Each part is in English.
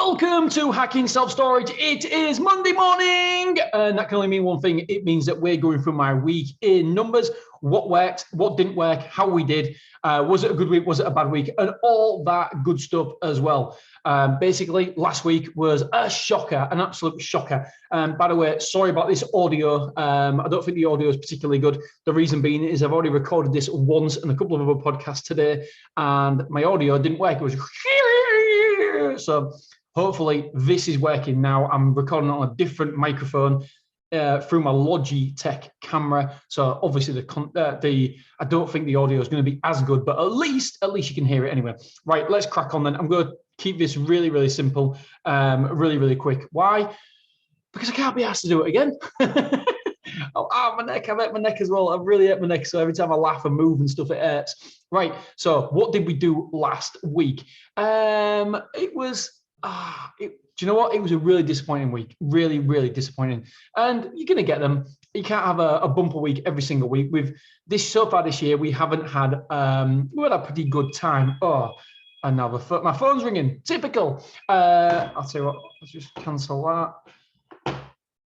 Welcome to Hacking Self-Storage. It is Monday morning, and that can only mean one thing. It means that we're going through my week in numbers, what worked, what didn't work, how we did, was it a good week, was it a bad week, and all that good stuff as well. Basically, last week was a shocker, an absolute shocker. By the way, sorry about this audio. I don't think the audio is particularly good. The reason being is I've already recorded this once and a couple of other podcasts today, and my audio didn't work. It was so hopefully this is working now. I'm recording on a different microphone through my Logitech camera. So obviously I don't think the audio is going to be as good, but at least you can hear it anyway. Right, let's crack on then. I'm going to keep this really, really simple, really quick. Why? Because I can't be asked to do it again. My neck, I've hurt my neck as well. I've really hurt my neck. So every time I laugh and move and stuff, it hurts. Right, so what did we do last week? It was... do you know what? It was a really disappointing week. Really disappointing. And you're going to get them. You can't have a bumper week every single week. So far this year, we haven't had, we had a pretty good time. Oh, and now my phone's ringing. Typical. I'll tell you what, let's just cancel that.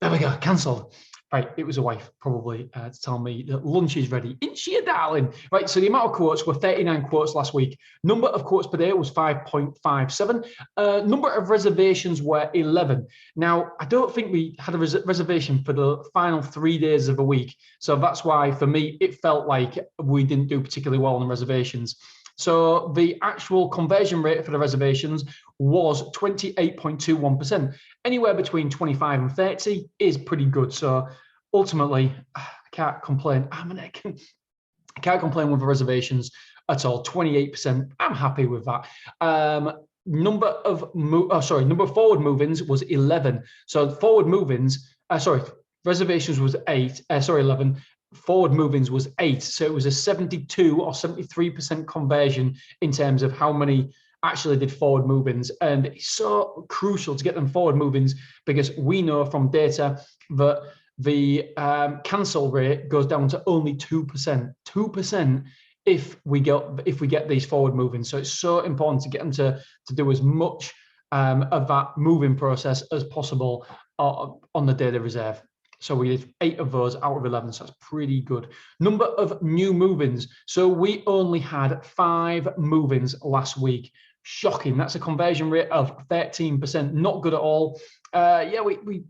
There we go, cancelled. Right, it was a wife probably to tell me that lunch is ready. Isn't she a darling? Right, so the amount of quotes were 39 quotes last week. Number of quotes per day was 5.57. Number of reservations were 11. Now, I don't think we had a reservation for the final 3 days of the week. So that's why, for me, it felt like we didn't do particularly well on the reservations. So the actual conversion rate for the reservations was 28.21%. Anywhere between 25 and 30 is pretty good. So ultimately, I can't complain. I can't complain with the reservations at all. 28%. I'm happy with that. Number of forward move-ins was 11. So forward move-ins, reservations was 11. Forward move-ins was 8. So it was a 72 or 73% conversion in terms of how many actually did forward move-ins. And it's so crucial to get them forward move-ins because we know from data that the cancel rate goes down to only 2%. 2% if we get these forward move-ins. So it's so important to get them to do as much of that moving process as possible on the day they reserve. So we did 8 of those out of 11, so that's pretty good. Number of new move-ins. So we only had 5 move-ins last week. Shocking. That's a conversion rate of 13%. Not good at all. We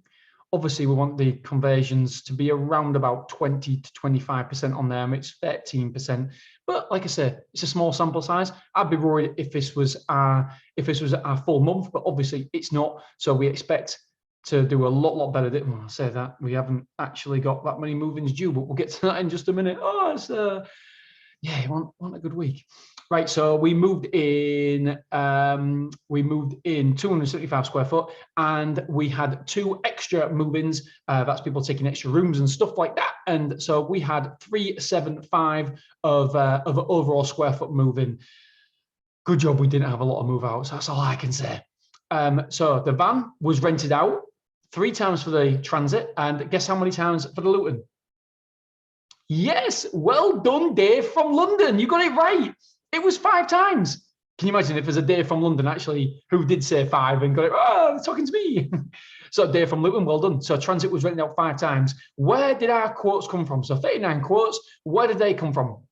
obviously we want the conversions to be around about 20 to 25% on them. It's 13%. But like I said, it's a small sample size. I'd be worried if this was our full month, but obviously it's not. So we expect to do a lot better. Well, I say that we haven't actually got that many move-ins due, but we'll get to that in just a minute. Oh, it's you want a good week, right? So we moved in 275 square foot, and we had 2 extra move-ins. That's people taking extra rooms and stuff like that. And so we had 375 of overall square foot move-in. Good job we didn't have a lot of move-outs. That's all I can say. So the van was rented out 3 times for the transit, and guess how many times for the Luton? Yes, well done, Dave from London. You got it right. It was 5 times. Can you imagine if there's a Dave from London actually who did say 5 and got it? Oh, they're talking to me. So Dave from Luton, well done. So transit was rented out 5 times. Where did our quotes come from? So 39 quotes. Where did they come from?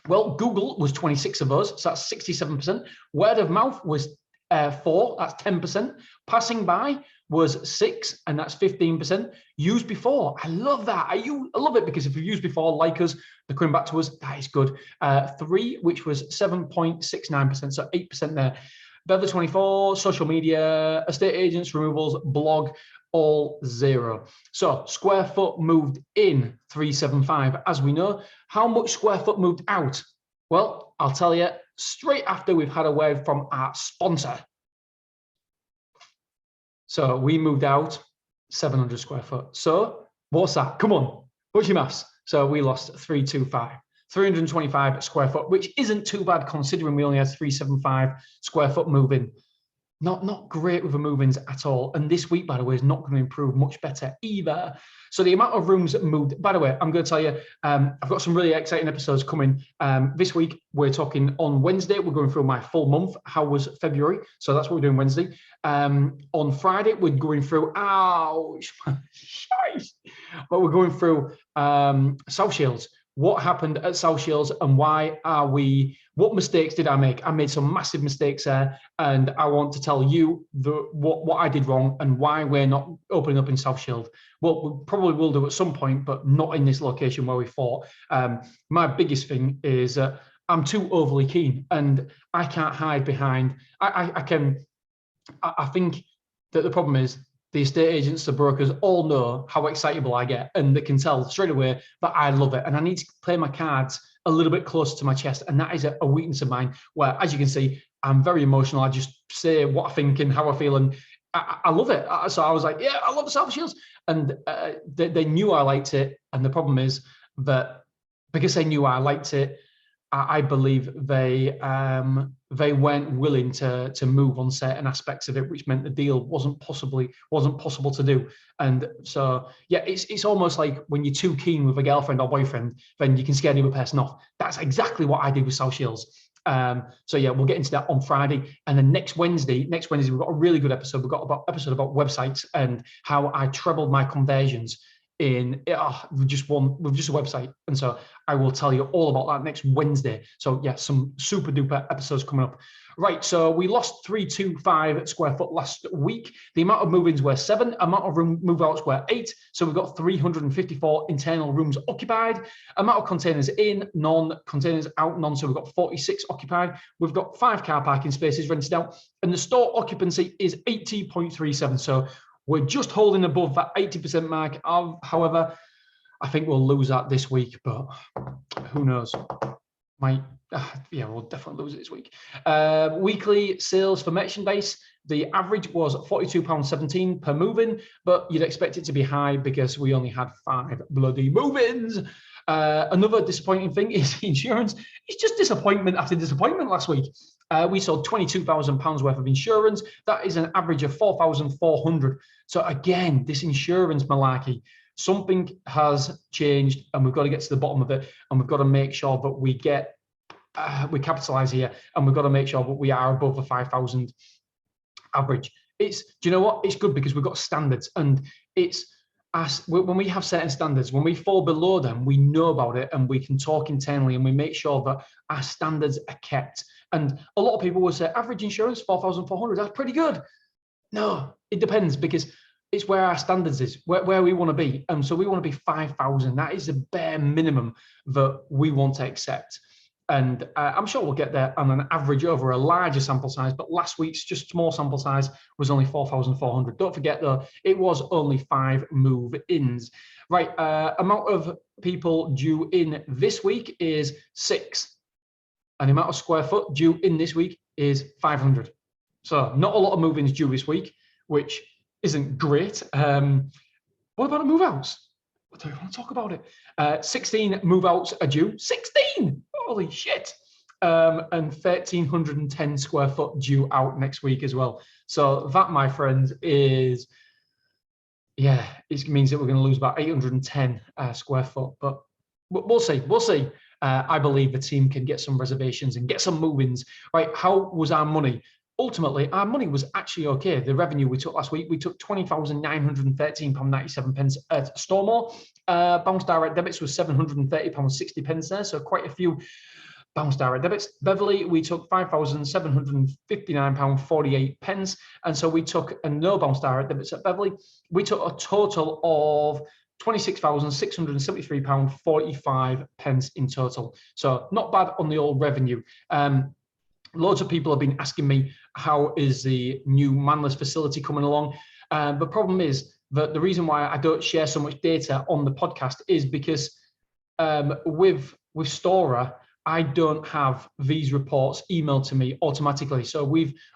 Well, Google was 26 of those, so that's 67%. Word of mouth was 4, that's 10%. Passing by was 6, and that's 15%. Used before, I love that. I love it because if you've used before, like us, they're coming back to us. That is good. 3, which was 7.69%, so 8% there. Bever 24, social media, estate agents, removals, blog, all 0. So square foot moved in 375, as we know. How much square foot moved out? Well, I'll tell you straight after we've had a word from our sponsor. So we moved out 700 square foot. So what's that? Come on, what's your maths? So we lost 325 square foot, which isn't too bad considering we only had 375 square foot moving. Not great with the move-ins at all. And this week, by the way, is not going to improve much better either. So the amount of rooms that moved, by the way, I'm going to tell you, I've got some really exciting episodes coming. This week, we're talking on Wednesday. We're going through my full month. How was February? So that's what we're doing Wednesday. On Friday, we're going through, ouch, but we're going through South Shields. What happened at South Shields and what mistakes did I make? I made some massive mistakes there, and I want to tell you what I did wrong and why we're not opening up in South Shield. Well, we probably will do at some point, but not in this location where we fought. My biggest thing is I'm too overly keen, and I can't hide behind. I think that the problem is the estate agents, the brokers all know how excitable I get, and they can tell straight away that I love it. And I need to play my cards a little bit closer to my chest. And that is a weakness of mine where, as you can see, I'm very emotional. I just say what I think and how I feel. And I love it. So I was like, yeah, I love the South Shields. And they knew I liked it. And the problem is that because they knew I liked it, I believe they weren't willing to move on certain aspects of it, which meant the deal wasn't possible to do. And so yeah, it's almost like when you're too keen with a girlfriend or boyfriend, then you can scare the other person off. That's exactly what I did with South Shields. So yeah, we'll get into that on Friday, and then next Wednesday we've got a really good episode. We've got an episode about websites and how I trebled my conversions with just a website. And so I will tell you all about that next Wednesday. So yeah, some super duper episodes coming up. Right, so we lost 325 square foot last week. The amount of move-ins were 7, amount of room move-outs were 8. So we've got 354 internal rooms occupied. Amount of containers in, none. Containers out, none. So we've got 46 occupied. We've got 5 car parking spaces rented out. And the store occupancy is 80.37. So we're just holding above that 80% mark. However, I think we'll lose that this week, but who knows? We'll definitely lose it this week. Weekly sales for merchandise, the average was £42.17 per move-in, but you'd expect it to be high because we only had 5 bloody move-ins. Another disappointing thing is the insurance. It's just disappointment after disappointment last week. We sold £22,000 worth of insurance. That is an average of £4,400. So again, this insurance malarkey, something has changed, and we've got to get to the bottom of it, and we've got to make sure that we capitalize here, and we've got to make sure that we are above the 5,000 average. Do you know what? It's good because we've got standards, and when we have certain standards, when we fall below them, we know about it, and we can talk internally, and we make sure that our standards are kept. And a lot of people will say, average insurance, 4,400, that's pretty good. No, it depends, because it's where our standards is, where we want to be. And so we want to be 5,000. That is the bare minimum that we want to accept. And I'm sure we'll get there on an average over a larger sample size, but last week's just small sample size was only 4,400. Don't forget though, it was only 5 move-ins. Right, amount of people due in this week is 6. And the amount of square foot due in this week is 500. So not a lot of move-ins due this week, which isn't great. What about the move-outs? What do we want to talk about it? 16 move-outs are due. 16! Holy shit. And 1,310 square foot due out next week as well. So that, my friends, it means that we're going to lose about 810 square foot. But we'll see. We'll see. I believe the team can get some reservations and get some move-ins. Right, how was our money? Ultimately, our money was actually okay. The revenue we took last week, we took £20,913.97 at Stormore. Bounce direct debits was £730.60 there, so quite a few bounce direct debits. Beverley, we took £5,759.48, and so we took no bounce direct debits at Beverley. We took a total of £26,673.45 in total. So not bad on the old revenue. Loads of people have been asking me, how is the new manless facility coming along? The problem is that the reason why I don't share so much data on the podcast is because with Stora, I don't have these reports emailed to me automatically. So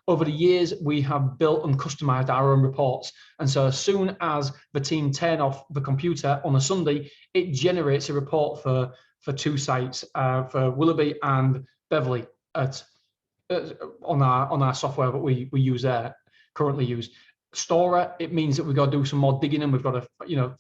over the years, we have built and customized our own reports. And so as soon as the team turn off the computer on a Sunday, it generates a report for 2 sites, for Willoughby and Beverley on our software that we use there. currently use. Storer, it means that we've got to do some more digging and we've got to,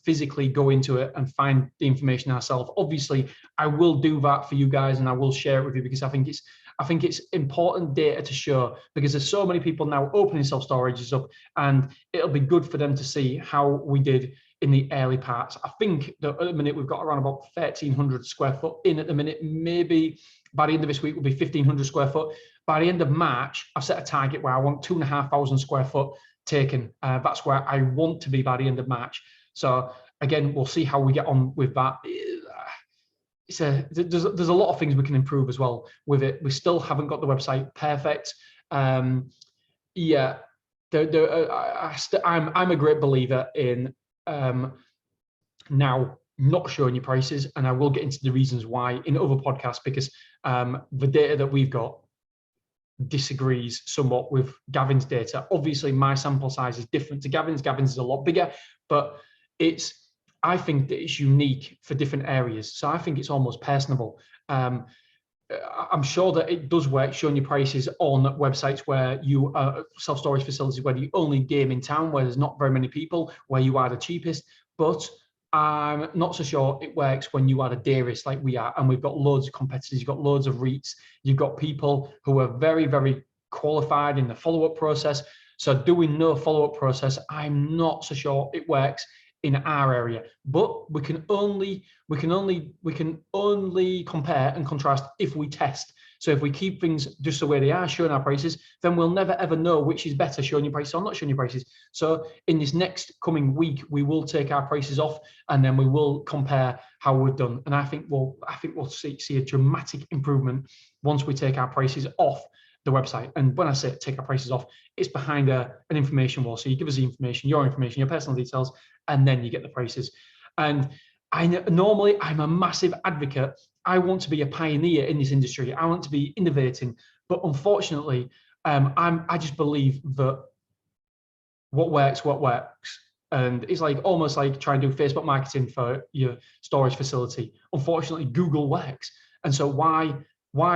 physically go into it and find the information ourselves. Obviously, I will do that for you guys and I will share it with you because I think it's important data to show, because there's so many people now opening self-storages up, and it'll be good for them to see how we did in the early parts. I think that at the minute we've got around about 1,300 square foot in at the minute. Maybe by the end of this week will be 1,500 square foot. By the end of March, I've set a target where I want 2,500 square foot taken. That's where I want to be by the end of March. So again, we'll see how we get on with that. There's a lot of things we can improve as well with it. We still haven't got the website perfect. I'm a great believer in now not showing you prices, and I will get into the reasons why in other podcasts, because the data that we've got disagrees somewhat with Gavin's data. Obviously, my sample size is different to Gavin's. Gavin's is a lot bigger, but I think that it's unique for different areas. So I think it's almost personable. I'm sure that it does work showing you prices on websites where you are self-storage facilities, where the only game in town, where there's not very many people, where you are the cheapest. But I'm not so sure it works when you are the dearest like we are, and we've got loads of competitors, you've got loads of REITs, you've got people who are very, very qualified in the follow-up process. So doing no follow-up process, I'm not so sure it works in our area. But we can only compare and contrast if we test. So if we keep things just the way they are, showing our prices, then we'll never ever know which is better, showing your prices or not showing your prices. So in this next coming week, we will take our prices off and then we will compare how we've done. And I think we'll see a dramatic improvement once we take our prices off the website. And when I say take our prices off, it's behind an information wall. So you give us the information, your personal details, and then you get the prices. And I'm a massive advocate. I want to be a pioneer in this industry. I want to be innovating, but unfortunately, I just believe that what works. And it's almost like trying to do Facebook marketing for your storage facility. Unfortunately, Google works. And so why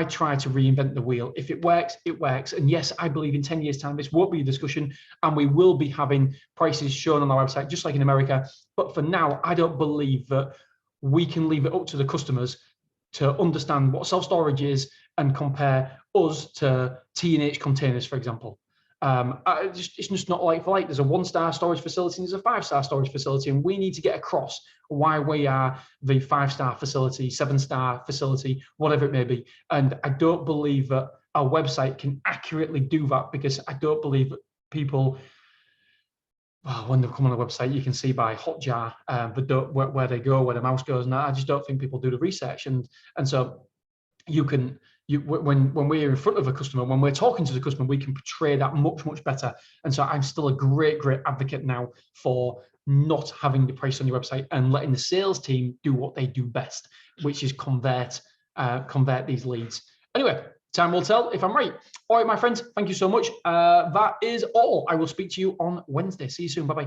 try to reinvent the wheel? If it works, it works. And yes, I believe in 10 years' time, this won't be a discussion and we will be having prices shown on our website, just like in America. But for now, I don't believe that we can leave it up to the customers to understand what self-storage is and compare us to T&H containers, for example. It's just not like for like. There's a 1-star storage facility and there's a 5-star storage facility, and we need to get across why we are the 5-star facility, 7-star facility, whatever it may be. And I don't believe that our website can accurately do that, because I don't believe that people, when they come on the website, you can see by Hotjar where they go, where the mouse goes, and I just don't think people do the research. And so when we're in front of a customer, when we're talking to the customer, we can portray that much, much better. And so I'm still a great, great advocate now for not having the price on your website and letting the sales team do what they do best, which is convert these leads. Anyway, time will tell if I'm right. All right, my friends, thank you so much. That is all. I will speak to you on Wednesday. See you soon. Bye-bye.